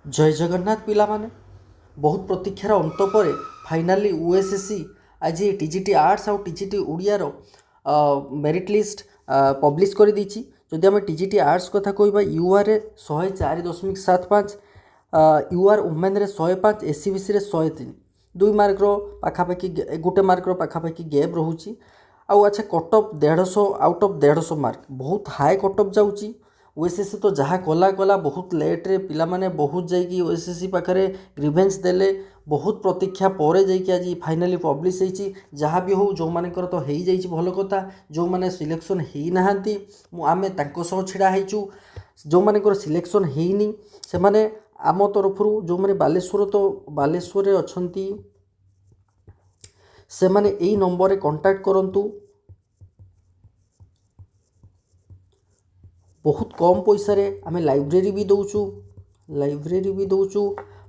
जय जगन्नाथ पिला माने बहुत प्रतीक्षार अंत पर फाइनाली यूएसएससी आज टीजीटी आर्ट्स आउ टीजीटी ओडियार मेरिट लिस्ट पब्लिश कर दी। जदि आम टीजीटी आर्ट्स कथा कहवा यूआर 104.75, यूआर वुमेन 105, एससीबीसी 103, 2 मार्कर पाखापाखि गोटे मार्कर पाखापाखि गैप रोचे। अच्छा कटअफ 150 आउट ऑफ 150 मार्क बहुत हाई कटअफ जाऊँगी। ओएसएससी तो जहाँ कला कला बहुत लेट्रे पिला माने बहुत जाइए ओएसएससी पाखे ग्रीभेन्स देले बहुत प्रतीक्षा पर जाइए आज फाइनाली पब्लिश होती। जहाँ भी हो जो मानकर तो हो जाइए भल कथा, जो मैंने सिलेक्शन हो ना आम छिड़ा होचु, जो मानकर सिलेक्शन होनी से माने आम तरफ जो मैंने बालेश्वर तो बालेश्वर अच्छा से माने यही नंबर कांटेक्ट करंतु। बहुत कम पैसा रे आम लाइब्रेरी भी दौचु,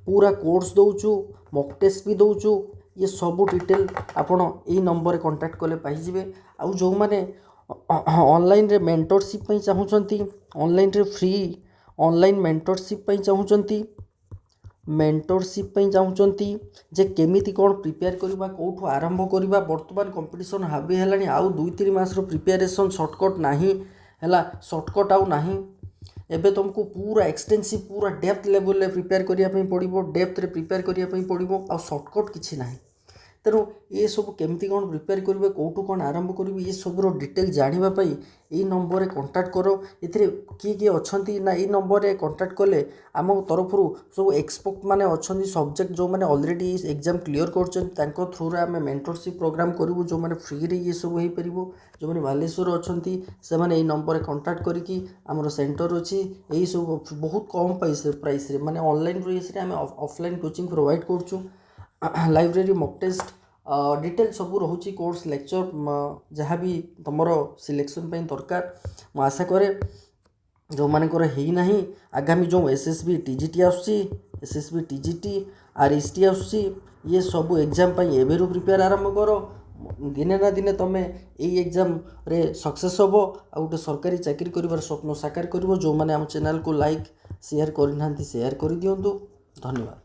पूरा कोर्स दौचु, मॉक टेस्ट भी दौचु। ये सब डिटेल आपण यही नंबर कांटेक्ट कले पाइबे। आउ जो माने ऑनलाइन रे मेंटरशिप चाहूँगी, ऑनलाइन रे फ्री ऑनलाइन मेंटरशिप चाहूँगी, जे केमिति कौन प्रिपेयर करवा कौटू आरंभ करवा। बर्तमान कंपटीशन हावी है आउ 2-3 मास प्रिपेरेसन सर्टकट नहीं है, सर्टकट आउ नहीं। एबे तुमको पूरा एक्सटेंसिव पूरा डेप्थ लेवल प्रिपेयर करने पड़ो, डेप्थ रे प्रिपेयर करने पड़ो आ सर्टकट किसी ना। तेणु ये सब केमती कौन प्रिपेयर करेंगे कौटू कौन आरंभ करेंगे ये सब डिटेल जानापी यही नंबर कांटेक्ट कर। ये किए अच्छा ना ये नंबर कांटेक्ट कले आम तरफ सब एक्सपर्ट मैंने अच्छा सब्जेक्ट जो मैंने ऑलरेडी एग्जाम क्लीयर कर थ्रू आम मेंटरशिप प्रोग्राम करूँ। जो मैंने फ्री रे ये सब हो पार, जो मैंने बालेश्वर अच्छा से मैंने यही नंबर कांटेक्ट करके आमर सेंटर अच्छी यही सब बहुत कम प्राइस माने ऑनलाइन प्राइस आम ऑफलाइन कोचिंग प्रोवाइड करूँ। लाइब्रेरी मॉक टेस्ट डिटेल सब रोचे, कोर्स लेक्चर जहाँ भी तुम सिलेक्शन दरकार। मु आशा करे जो मानकर है ना आगामी जो SSB TGT SSB TGT RST आसूसी ये सब एग्जाम एवं प्रिपेयर आरंभ कर। दिने ना दिने तुम यही एग्जाम रे सक्सेस हम आ गोटे सरकारी चाकरी कर स्वप्न साकार कर। जो मैंने आम चैनल को लाइक शेयर करना शेयर कर दिंतु। धन्यवाद।